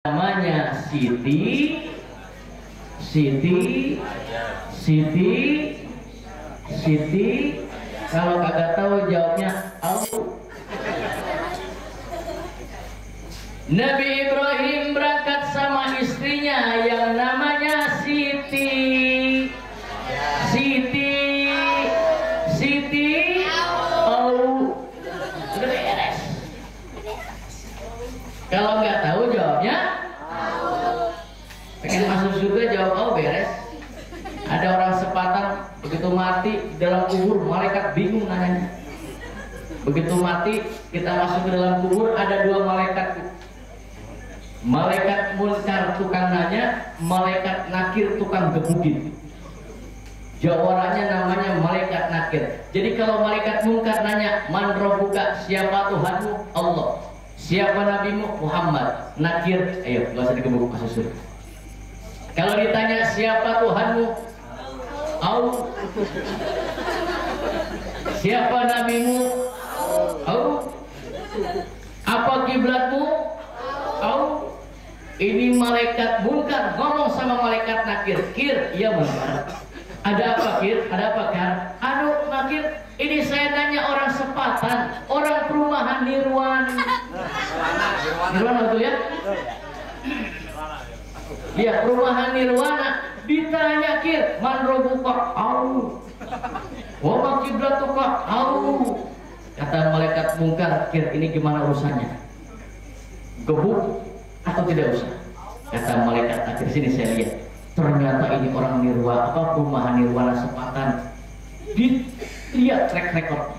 namanya Siti. Kalau kagak tahu jawabnya au. Nabi Ibrahim berangkat sama istrinya yang namanya Siti. Au. Sudah beres. Kalau nggak tahu jawabnya pengen masuk surga jawab au beres. Ada orang sepatan begitu mati dalam kubur malaikat bingung nanya. Begitu mati kita masuk ke dalam kubur ada dua malaikat. Malaikat munkar tukang nanya, malaikat nakir tukang gebukin. Jawabannya namanya malaikat nakir. Jadi kalau malaikat munkar nanya, man rabbuka, siapa Tuhanmu? Allah. Siapa nabimu? Muhammad. Nakir, ayo nggak usah digebuk masuk surga. Kalau ditanya siapa Tuhanmu? Au. Siapa nabimu? Au. Apa kiblatmu? Au. Ini malaikat munkar ngomong sama malaikat nakir. Kir, iya munkar. Ada apa Kir? Ada apa Kar? Aduh nakir, ini saya nanya orang sepatan, orang perumahan Nirwana. Nirwana betul ya? Iya, perumahan Nirwana. Ditanya Kir, man rabbuka? Au. Wa ma qiblatuka? Au. Kata malaikat munkar, Kir, ini gimana urusannya? Gebuk atau tidak usah? Kata malaikat nakir, sini saya lihat. Ternyata ini orang Nirwana, perumahan Nirwana sepatan. Lihat track record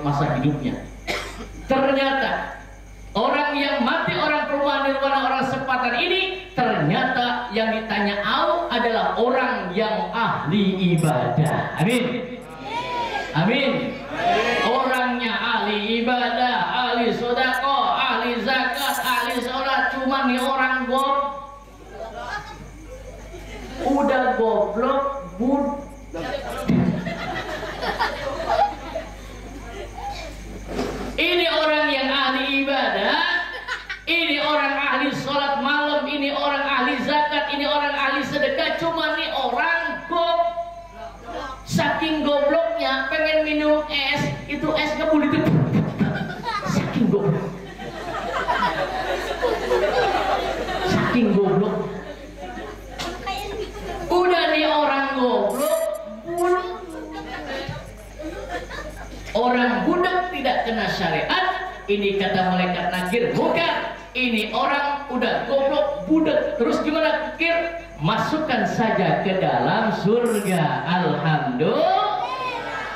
masa hidupnya. Ternyata orang yang mati, orang perumahan Nirwana, orang sepatan ini, ternyata yang ditanya au adalah orang yang ahli ibadah. Amin. Amin. Orangnya ahli ibadah, ahli sedekah, ahli zakat, ahli sholat. Cuma nih orang udah goblok ini orang yang ahli ibadah, ini orang ahli sholat malam, ini orang ahli zakat, ini orang ahli sedekah. Cuma nih orang saking gobloknya pengen minum es, itu es ngebul itu saking goblok. Saking goblok. Udah nih orang goblok, orang budak tidak kena syariat. Ini kata malaikat nakir, bukan. Ini orang udah goblok, budak. Terus gimana Kir? Masukkan saja ke dalam surga. Alhamdulillah.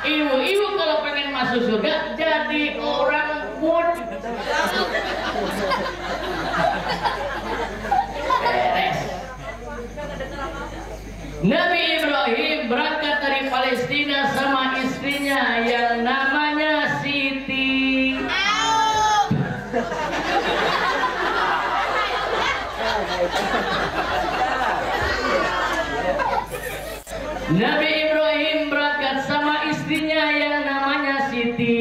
Ibu-ibu kalau pengen masuk surga jadi orang budak. Beres. Nabi Ibrahim berangkat dari Palestina sama istrinya yang namanya Siti. Nabi Ibrahim berangkat sama istrinya yang namanya Siti.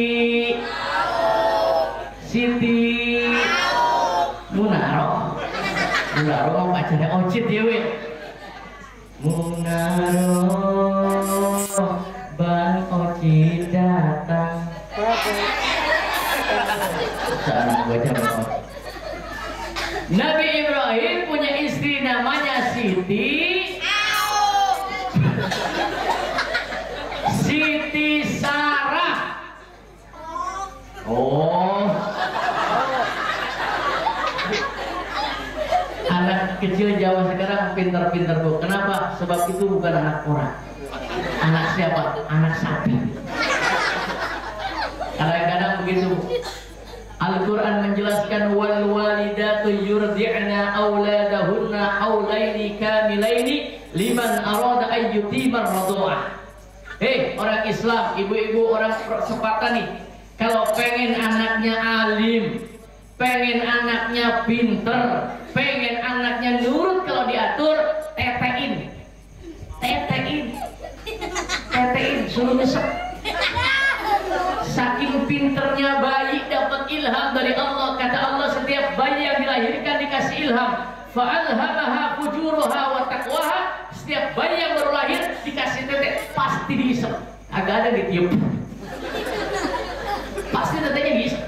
Munaro mau pacarnya Ocit ya we. Munaro ban Ocit datang. Nabi Ibrahim punya istri namanya Siti. Siti Sarah. Oh. Anak kecil Jawa sekarang pintar-pintar bu. Kenapa? Sebab itu bukan anak orang. Anak siapa? Anak sapi. Kadang-kadang begitu. Al-Quran menjelaskan wal walidatu yurdi'na auladahunna haulaini kamilaini liman arada ayyutimar radha'ah. Orang Islam, ibu-ibu, orang sepatan nih, kalau pengen anaknya alim, pengen anaknya pinter, pengen anaknya nurut kalau diatur, tetein, suruh nyesek. Saking pinternya bayi dapat ilham dari Allah. Kata Allah, setiap setiap bayi yang dilahirkan dikasih ilham. Fa'alhamaha fujuraha wa taqwaha. Setiap bayi yang baru lahir dikasih tete, pasti diisep. Agak ada ditiup. Pasti tetenya diisep.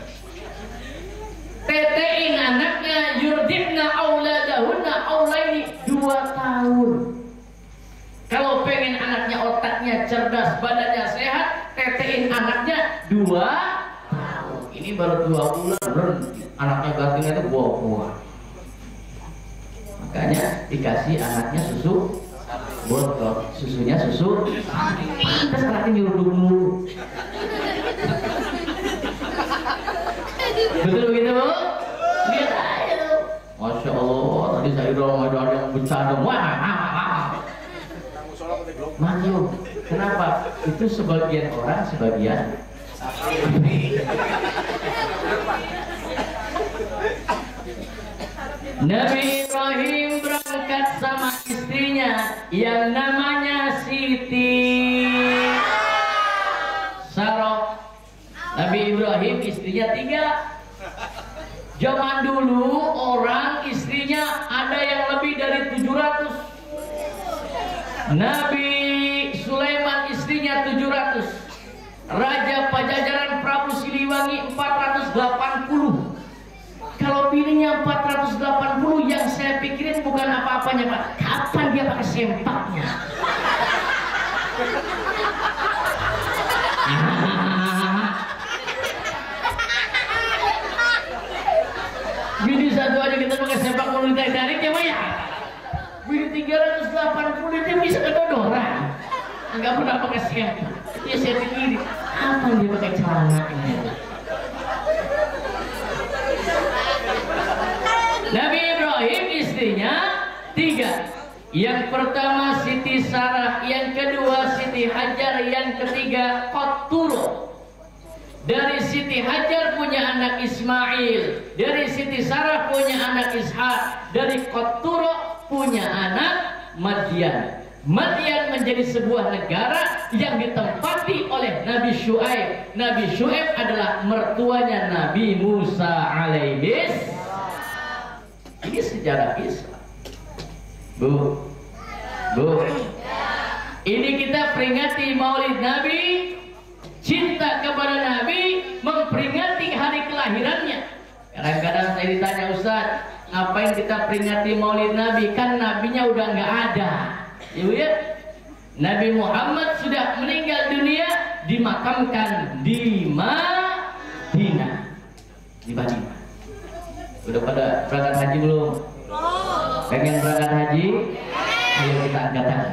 Tetein anaknya yurdibna auladahunna aulaini 2 tahun. Kalau pengen anaknya otaknya cerdas, badannya sehat, tetein anaknya 2 tahun. Ini baru 2 bulan berhenti. Anaknya gantinya itu buah-buah. Makanya dikasih anaknya susu botol, susunya susu. Terus anaknya nyuruh dulu. Betul begitu Bu? Lihat aja tuh. Masya Allah, tadi saya udah ada yang bercanda. Wah, maju. Kenapa? Itu sebagian orang, sebagian Nabi Ibrahim berangkat sama istrinya yang namanya Siti Sarah. Nabi Ibrahim istrinya 3. Zaman dulu orang istrinya ada yang lebih dari 700. Nabi Sulaiman istrinya 700. Raja Pajajaran Prabu Siliwangi 480. Kalau bininya 480, yang saya pikirin bukan apa-apanya Pak. Kapan dia pakai sempaknya? Bini satu aja kita pakai sempak mau ditarik ya Pak ya. Bini 380 dia bisa kedodoran. Enggak pernah pakai sempak. Ya saya pikirin, kapan dia pakai celana ini? Nabi Ibrahim istrinya 3. Yang pertama Siti Sarah, yang kedua Siti Hajar, yang ketiga Qatturah. Dari Siti Hajar punya anak Ismail, dari Siti Sarah punya anak Ishak, dari Qatturah punya anak Madian. Madian menjadi sebuah negara yang ditempati oleh Nabi Syuaib. Nabi Syuaib adalah mertuanya Nabi Musa alaihis. Ini sejarah Islam. Bu. Ini kita peringati Maulid Nabi, cinta kepada Nabi, memperingati hari kelahirannya. Kadang-kadang saya ditanya, Ustaz, ngapain kita peringati Maulid Nabi? Kan nabinya udah nggak ada. Ibu ya, Nabi Muhammad sudah meninggal dunia, dimakamkan di Madinah. Di Madinah. Udah pada berangkat haji belum? Pengen berangkat haji? Ayo kita angkatan.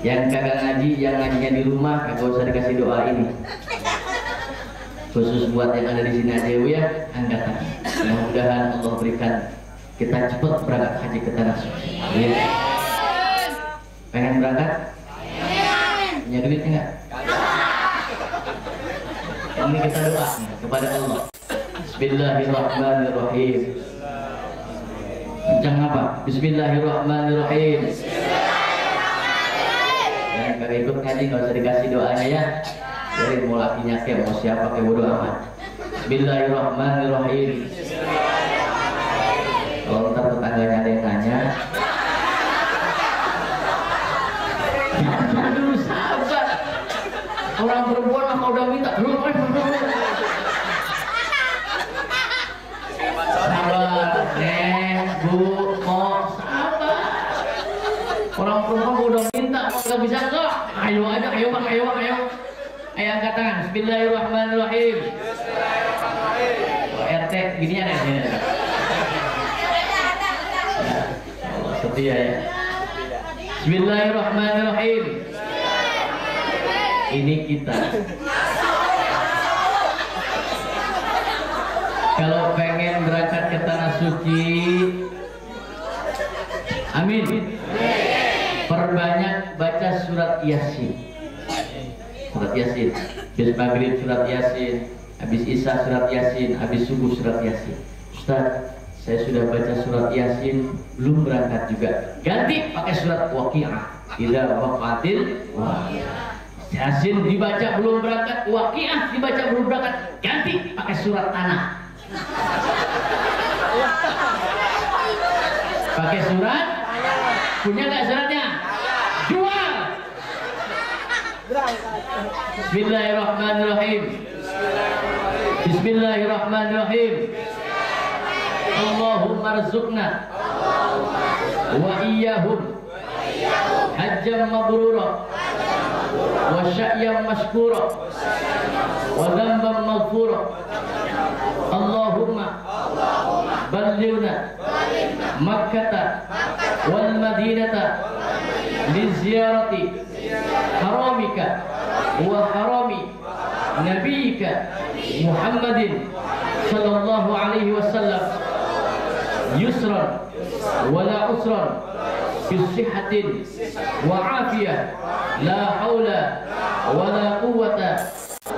Yang kagak ngaji, yang ngajinya di rumah, kagak usah dikasih doa ini. Khusus buat yang ada di sini aja ya, angkatan. Mudah-mudahan Allah berikan kita cepat berangkat haji ke tanah suci. Pengen berangkat? Punya duit enggak? Ini kita doa kepada Allah. Bismillahirrahmanirrahim. Kencang apa? Bismillahirrahmanirrahim. Yang kagak ikut ngaji nggak usah dikasih doanya ya. Jadi mau lakinya kayak mau siapa kayak bodo amat. Bismillahirrahmanirrahim. Kalau ntar tetangganya ada yang nanya, aduh sabar. Orang perempuan mah udah minta belum. Sabar, Bu, kok sabar. Orang perempuan udah minta, mau nggak bisa kok. Ayo aja, ayo bang, ayo. Ayo angkat tangan. Bismillahirrahmanirrahim. RT gini ada ya. Allah setia ya. Bismillahirrahmanirrahim. Ini kita. Kalau pengen berangkat ke tanah suci, amin. Perbanyak baca surat Yasin. Surat Yasin. Habis maghrib surat Yasin, habis isya surat Yasin, habis subuh surat Yasin. Ustaz, saya sudah baca surat Yasin, belum berangkat juga. Ganti pakai surat Waqi'ah. Idza waqa'atil waqi'ah. Yasin dibaca belum berangkat, Waqiah dibaca belum berangkat, ganti pakai surat tanah. Pakai surat, punya nggak suratnya? Jual. Bismillahirrahmanirrahim. Bismillahirrahmanirrahim. Allahumma rzuqna wa iyyahum hajjam mabrura wa sya'yan mashkura wa dhanban maghfura. Allahumma ballighna Makkah wal Madinata li ziyarati haramika wa harami nabiyyika Muhammadin sallallahu alaihi wasallam yusran wala usran bisihhatin wa afiyah la haula wala quwwata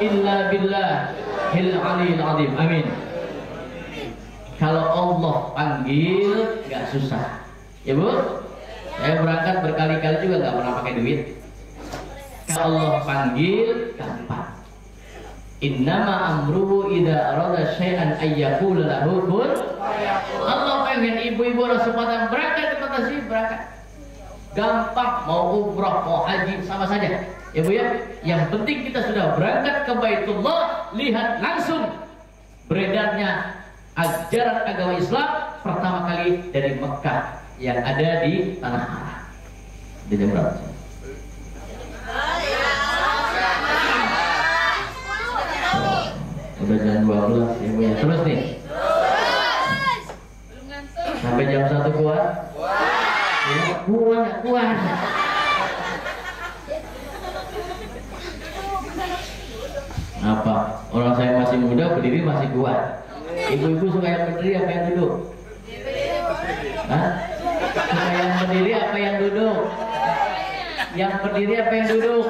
illa billahil aliyil azim. Amin. Kalau Allah panggil nggak susah, ya Bu. Saya berangkat berkali-kali juga nggak pernah pakai duit. Kalau Allah panggil gampang. Innama amruhu idza arada syai'an ayyaqula lahu kun. Allah pengen ibu-ibu orang sepatan berangkat ke Tasih berangkat. Gampang, mau umrah, mau haji sama saja. Ya Bu ya. Yang penting kita sudah berangkat ke Baitullah, lihat langsung beredarnya ajaran agama Islam pertama kali dari Mekah yang ada di tanah haram. Di jam berapa? Udah jam 12 ya Bu ya. Terus nih. Sampai jam 1 kuat? Ya, kuat. Apa? Orang saya masih muda, berdiri masih kuat. Ibu-ibu suka yang berdiri apa yang duduk? Hah? Suka yang berdiri apa yang duduk? Yang berdiri apa yang duduk?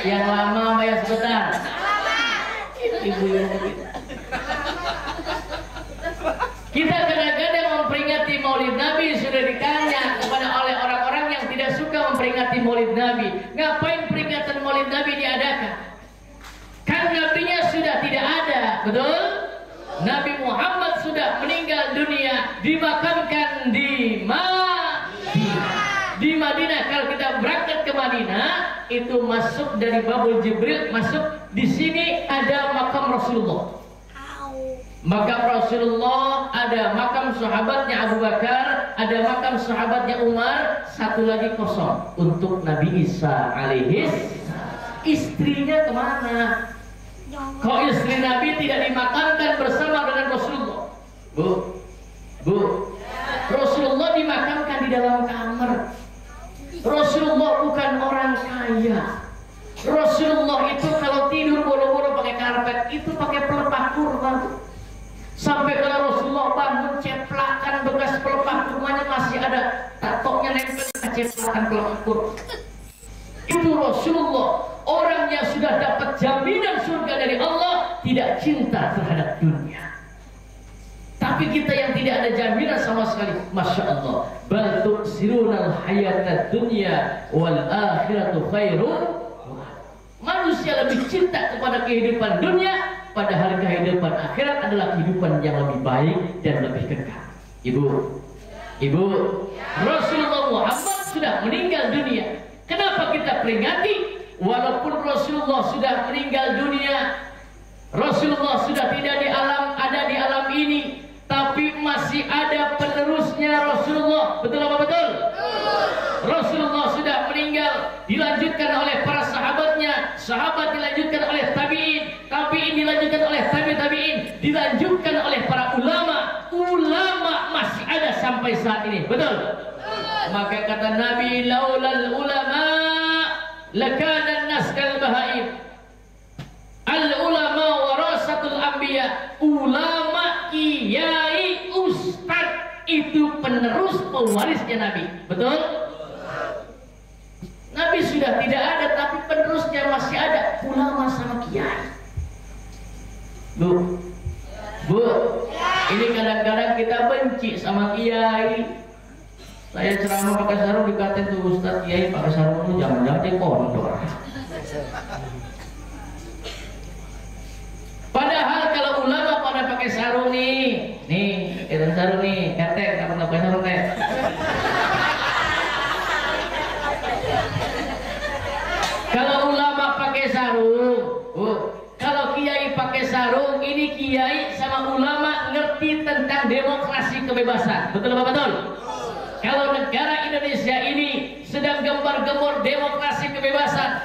Yang lama apa yang sebentar? Ibu-ibu kita kadang-kadang memperingati Maulid Nabi sudah ditanya kepada oleh orang-orang yang tidak suka memperingati Maulid Nabi, ngapain peringatan Maulid Nabi diadakan? Kan nabinya sudah tidak ada, betul? Nabi Muhammad sudah meninggal dunia, dimakamkan di Madinah. Kalau kita berangkat ke Madinah, itu masuk dari Babul Jibril, masuk di sini ada makam Rasulullah. Makam Rasulullah, ada makam sahabatnya Abu Bakar, ada makam sahabatnya Umar, satu lagi kosong untuk Nabi Isa alaihis. Istrinya kemana? Kok istri Nabi tidak dimakamkan bersama dengan Rasulullah? Bu, Rasulullah dimakamkan di dalam kamar. Rasulullah bukan orang kaya. Rasulullah itu kalau tidur boro-boro pakai karpet, itu pakai pelepah kurma. Sampai kalau Rasulullah bangun, ceplakan bekas pelepah kurmanya masih ada, tatoknya nempel ke ceplakan pelepah kurma. Itu Rasulullah, orang yang sudah dapat jaminan surga dari Allah, tidak cinta terhadap dunia. Tapi kita yang tidak ada jaminan sama sekali, masya Allah. Bal tu'sirunal hayatad dunya wal akhiratu khairun. Manusia lebih cinta kepada kehidupan dunia, padahal kehidupan akhirat adalah kehidupan yang lebih baik dan lebih kekal. Ibu, Rasulullah Muhammad sudah meninggal dunia. Kenapa kita peringati? Walaupun Rasulullah sudah meninggal dunia, Rasulullah sudah tidak ada di alam ini, tapi masih ada penerusnya Rasulullah. Betul apa betul? Rasulullah sudah meninggal, dilanjutkan oleh para sahabatnya, sahabat dilanjutkan oleh tabi'in, tabi'in dilanjutkan oleh tabi'in, dilanjutkan oleh para ulama. Ulama masih ada sampai saat ini. Betul? Maka kata Nabi, laulal ulama lakana an-nas kal bahaim. Al ulama warasatul anbiya. Ulama, kiai, ustaz itu penerus pewarisnya Nabi. Betul? Nabi sudah tidak ada, tapi penerusnya masih ada, ulama sama kiai. Bu, ini kadang-kadang kita benci sama kiai. Saya ceramah pakai sarung dikatain tuh Ustaz Kiai pakai sarung itu jangan-jangan dia kondor. Padahal kalau ulama pada pakai sarung nih, itu sarung nih, RT, kapan pakai sarung teh? Kalau ulama pakai sarung, kalau kiai pakai sarung, ini kiai sama ulama ngerti tentang demokrasi kebebasan, betul apa betul? Kalau negara Indonesia ini sedang gembar-gembor demokrasi kebebasan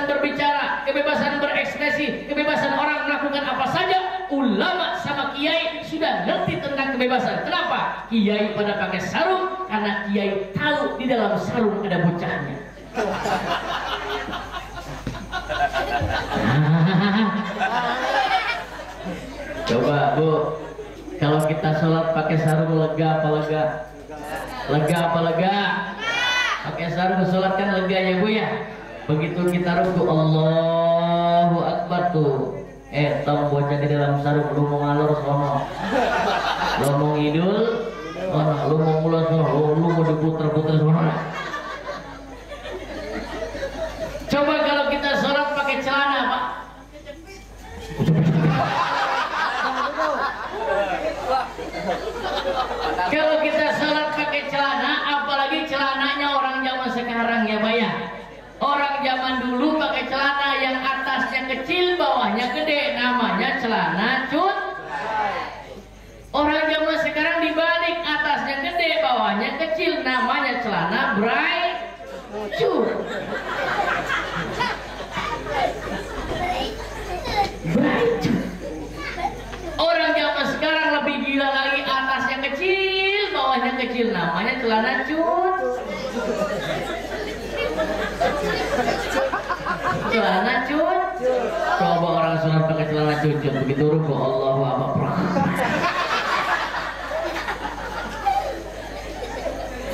berbicara, kebebasan berekspresi, kebebasan orang melakukan apa saja, ulama sama kiai sudah ngerti tentang kebebasan. Kenapa? Kiai pada pakai sarung karena kiai tahu di dalam sarung ada bocahnya. Coba Bu, kalau kita sholat pakai sarung lega apa lega? Lega apa lega? Pakai sarung sholat kan lega ya Bu ya. Begitu kita ruku Allahu Akbar tuh, tong bocah di dalam sarung lu mau ngalor sono, lu mau ngidul, lu mau mulai sono, lu mau diputer-puter sono. Coba kalau kita sholat pakai celana Pak. Kalau kita sholat pakai celana, apalagi celananya orang zaman sekarang ya Pak ya. Orang zaman dulu pakai celana yang atasnya kecil, bawahnya gede, namanya celana cut. Orang zaman sekarang dibalik, atasnya gede, bawahnya kecil, namanya celana bray cut. Orang zaman sekarang lebih gila lagi, atasnya kecil, bawahnya kecil, namanya celana cut. Celana cut. Coba orang sunat pakai celana cucut, begitu ruku Allahu Akbar.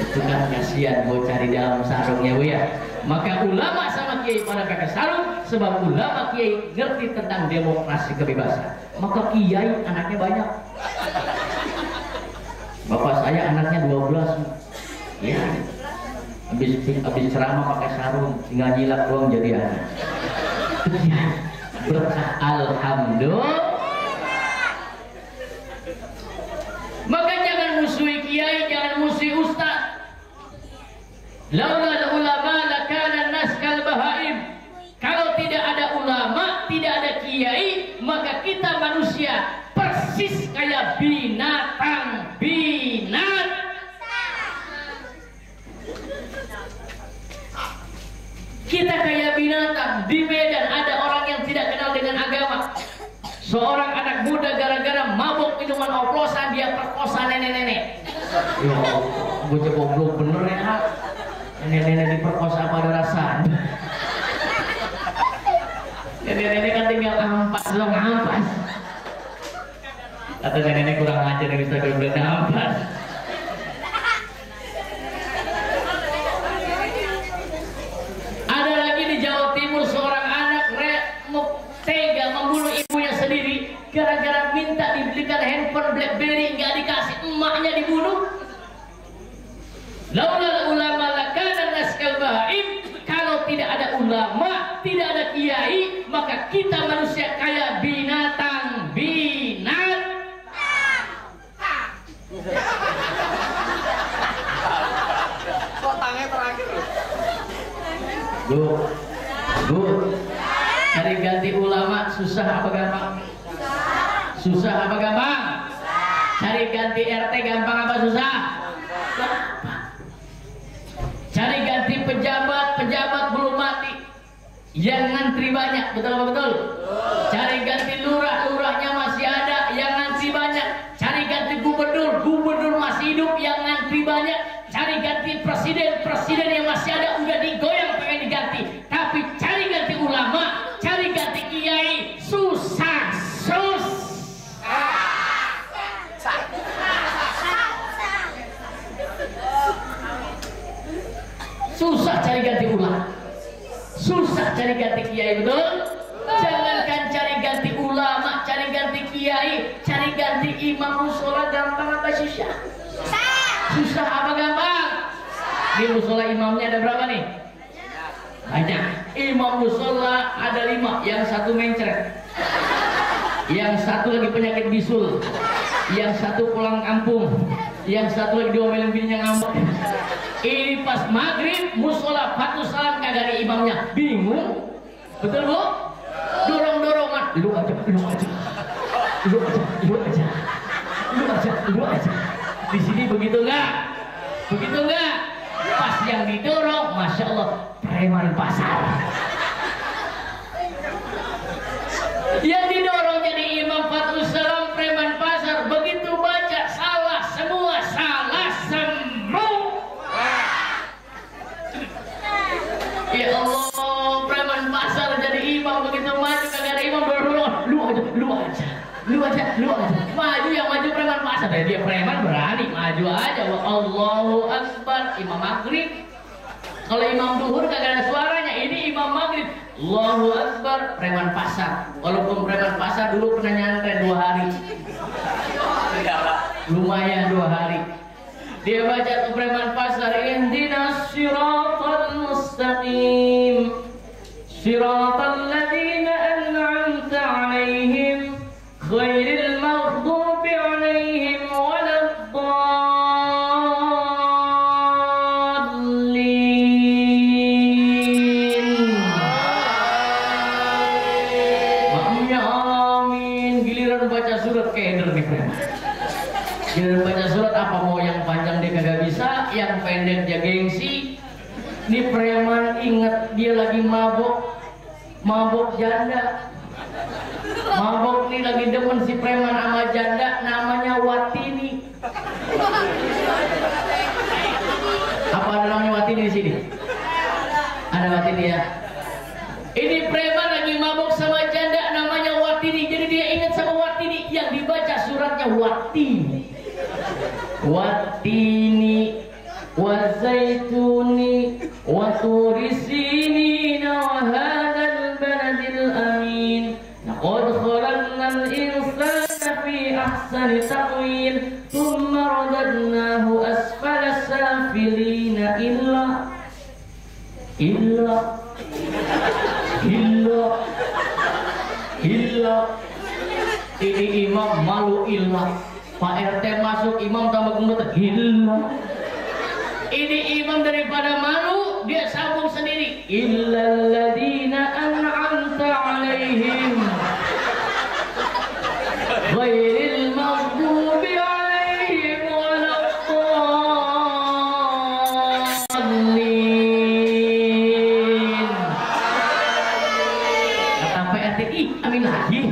Itu kan kasihan bocah di dalam sarungnya Bu ya. Maka ulama sama kiai pada pakai sarung, sebab ulama kiai ngerti tentang demokrasi kebebasan. Maka kiai anaknya banyak. Bapak saya anaknya 12. Ya. Habis ceramah pakai sarung, tinggal nyilak doang jadi anak. Berkah alhamdulillah. Maka jangan musuhi kiai, jangan musuhi ustaz. Laula ulama lakana nas kal bahaim. Kalau tidak ada ulama, tidak ada kiai, maka kita manusia persis kayak binatang. Kita kayak binatang. Di Medan ada orang yang tidak kenal dengan agama. Seorang anak muda gara-gara mabuk minuman oplosan, dia perkosa nenek-nenek. Ya Allah, bocah goblok bener ya. Nenek-nenek diperkosa pada rasa. Nenek-nenek kan tinggal ampas dong, ampas. Kata nenek-nenek kurang ajar yang bisa berbeda ampas. Ada lagi di Jawa Timur seorang anak tega membunuh ibunya sendiri gara-gara minta dibelikan handphone BlackBerry, nggak dikasih, emaknya dibunuh. Laula ulama lakana naskal bahaim. Kalau tidak ada ulama, tidak ada kiai, maka kita manusia kayak binatang. Kok tangannya terakhir? Bu, cari ganti ulama susah apa gampang? Susah apa gampang? Cari ganti RT gampang apa susah? Cari ganti pejabat belum mati, yang ngantri banyak, betul apa betul? Cari ganti lurahnya masih ada, yang ngantri banyak. Cari ganti gubernur masih hidup, yang ngantri banyak. Cari ganti presiden yang masih ada, udah digoyang pengen diganti. Tapi cari ganti ulama, cari ganti kiai, susah. Susah cari ganti ulama, susah cari ganti kiai, betul? Jangankan cari ganti ulama, cari ganti kiai, cari ganti imam musola gampang apa susah? Susah apa gampang? Di musola imamnya ada berapa nih? Banyak. Imam musola ada 5, yang 1 mencret, yang 1 lagi penyakit bisul, yang 1 pulang kampung, yang 1 lagi diomelin bininya ngambek. Ini pas maghrib musola Fatus Salam kagak ada imamnya, bingung. Betul bu? Dorong-dorongan, lu aja, lu aja, lu aja, lu aja, lu aja, lu aja. Di sini begitu nggak? Begitu nggak? Pas yang didorong, masya Allah, preman pasar. Yang didorong jadi imam Fatus Salam preman pasar. Begitu baca salah semua, salah semua. Ya Allah, preman pasar jadi imam, begitu maju kagak ada imam, lu aja, lu aja, lu aja, lu aja. Maju yang maju preman pasar. Dia preman berani maju aja. Allahu Akbar. Imam maghrib. Kalau imam duhur kagak ada suaranya. Ini imam maghrib. Allahu Akbar. Preman pasar. Walaupun preman pasar dulu pernah nyantai 2 hari. Lumayan 2 hari. Dia baca tuh preman pasar, ihdinas siratal mustaqim, siratal ladzina an'amta 'alaihim ghairil maghdubi 'alaihim waladdallin. Makmumnya amin. Giliran baca surat keder nih preman. Giliran baca surat apa mau yang panjang dia kagak bisa, yang pendek dia gengsi. Ini preman ingat dia lagi mabok, mabok janda. Mabok nih lagi demen si preman sama janda, namanya Watini. Apa ada namanya Watini di sini? Ada Watini ya. Ini preman lagi mabok sama janda, namanya Watini. Jadi dia ingat sama Watini, yang dibaca suratnya Watini. Watini wazaituni wa turi sinina wa hadzal baladil amin. Laqad khalaqnal insana fi ahsani taqwim thumma radadnahu asfala safilina illa ini imam malu illa. Pak RT masuk, imam tambah gemeter, gila. Ini imam daripada malu, dia sambung sendiri. Illalladzina an'amta 'alaihim ghairil maghdubi 'alaihim waladdallin. Kata Pak RT, ih, amin lagi.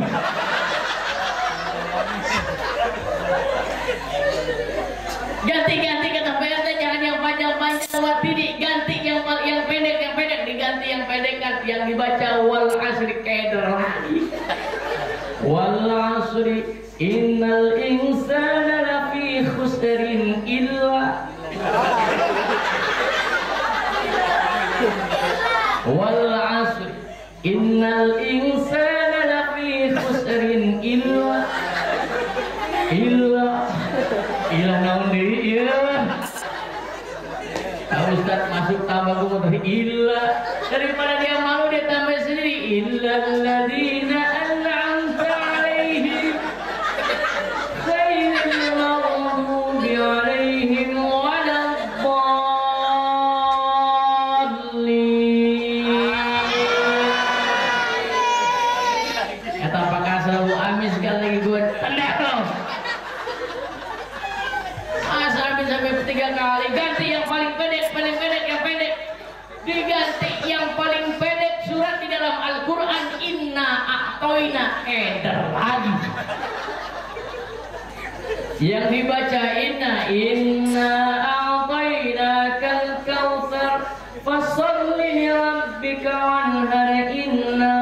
Ganti kata PRT, jangan yang panjang-panjang Watini, ganti yang pendek diganti yang pendek kan, yang dibaca wal asri keder lagi. Wal asri innal insana lafi khusrin illa wal asri innal insana lafi khusrin illa naon deui ieu. Ustaz masuk tambah gumut illa, daripada dia malu dia tambah sendiri illalladzina an'amta 'alaihim ghairil maghdubi 'alaihim waladdallin. Kata Pak Kasra Bu Amis sekali lagi gue pendek loh. Sampai 3 kali, ganti yang paling pendek yang pendek, diganti yang paling pendek surat di dalam Al-Quran, inna a'toina eder lagi. Yang dibaca inna a'toina kal kautsar fasholli li rabbika wanhar, inna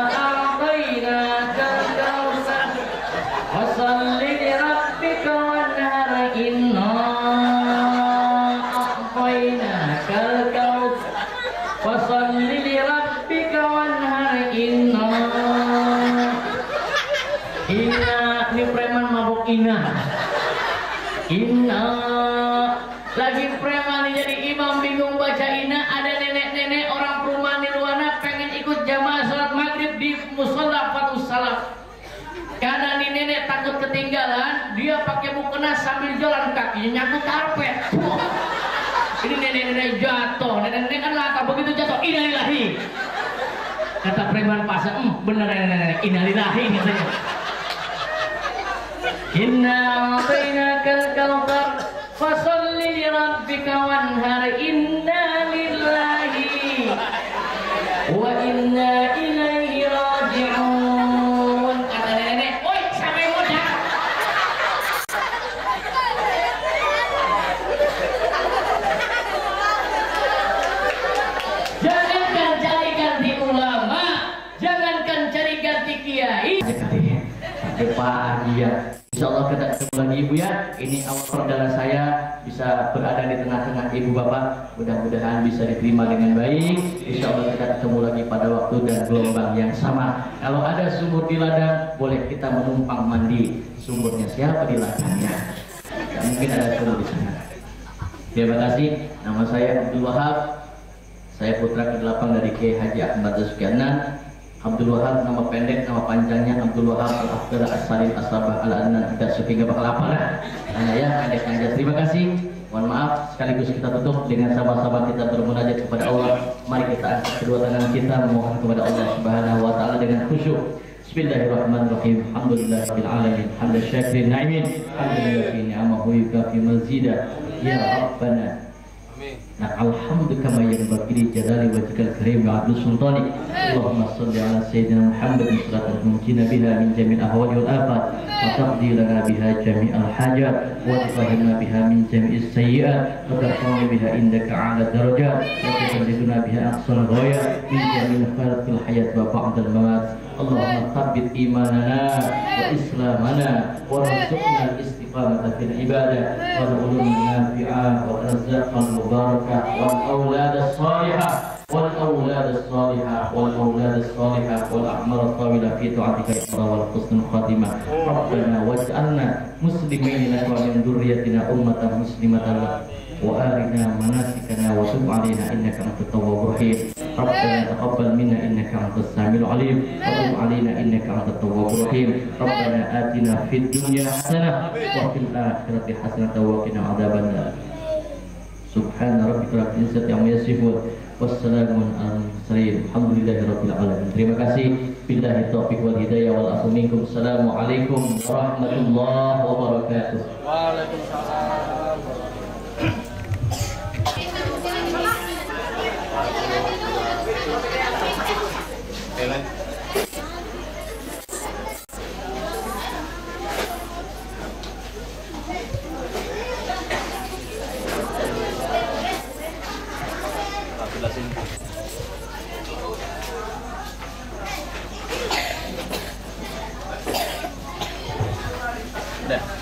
a'toina kal kautsar fasholli li rabbika wanhar, inna fasalli li rabbika wanhar, inna ini preman mabok inna lagi preman jadi imam bingung baca inna. Ada nenek-nenek orang takut ketinggalan, dia pakai mukena sambil jalan kakinya nyangkut karpet. Ini nenek-nenek jatuh, nenek-nenek kan laka begitu jatuh, innalillahi. Kata preman pasar, bener nenek-nenek, innalillahi katanya. Inna a'tainakal kautsar fasholli li rabbika wanhar, inna lillahi wa inna ilaihi raji'un. Kata nenek, "Oi, sampai muda." Jangankan cari ganti ulama, jangankan cari ganti kiai. Pak dia. Insyaallah kita ketemu lagi Ibu ya. Ini awal perdana saya bisa berada di tengah-tengah Ibu Bapak. Mudah-mudahan bisa diterima dengan baik. Insyaallah kita ketemu lagi pada waktu dan gelombang yang sama. Kalau ada sumur di ladang, boleh kita menumpang mandi. Sumurnya siapa di ladangnya? Ya, mungkin ada sumur di sana. Terima kasih. Nama saya Abdul Wahab. Saya putra ke-8 dari Kiai Haji Ahmad Zulkarnain. Abdul Wahab nama pendek, nama panjangnya Abdul Wahab Al-Afdal As-Salim As-Sabah Al-Adnan. Tidak suka nggak bakal apa lah. Karena ya pendek aja. Terima kasih. Mohon maaf. Sekaligus kita tutup dengan sama-sama kita bermunajat kepada Allah. Mari kita angkat kedua tangan kita memohon kepada Allah Subhanahu Wa Taala dengan khusyuk. Bismillahirrahmanirrahim. Alhamdulillahirabbil alamin. Hamdan syakirin na'imin. Alhamdulillah fi ni'amahu yukafi mazida. Ya Rabbana. Alhamdulillah kama yanbaghi li jalali wajhikal karim wa 'adli sultanik. Allahumma shalli ala sayyidina Muhammadin salatan tunjina biha min jami'il ahwali wal afat wa taqdi lana biha jami'al hajat wa tutahhirna biha min jami'is sayyi'at wa tarfa'na biha indaka 'ala darajat wa tuballighuna biha aqsal ghayat min jami'il khairatil hayat wa ba'dal mamat. Allahumma thabbit imanana wa islamana wa rzuqna al-istiqamata fil ibadah wal ulum nafi'ah wa arzaqan mubarakah wal awlad as-salihah wal awlad as-salihah wal awlad as-salihah wal a'mal at-tawilah fi ta'atika ya Allah wal husnul khatimah. Rabbana waj'alna muslimin laka wa min dhurriyyatina ummatan muslimatan lak wa arina manasikana wa tub 'alaina innaka antat tawwabur rahim. Rabbana taqabbal minna innaka antas samiul alim wa tub 'alaina innaka antat tawwabur rahim. Rabbana atina fid dunya hasanah wa fil akhirati hasanah wa qina adzabannar. Subhana rabbika rabbil izzati amma yasifun wassalamun alal mursalin alhamdulillahi rabbil alamin. Terima kasih. Billahi taufiq wal hidayah wal afu minkum. Assalamualaikum warahmatullahi wabarakatuh. Waalaikumsalam. Udah.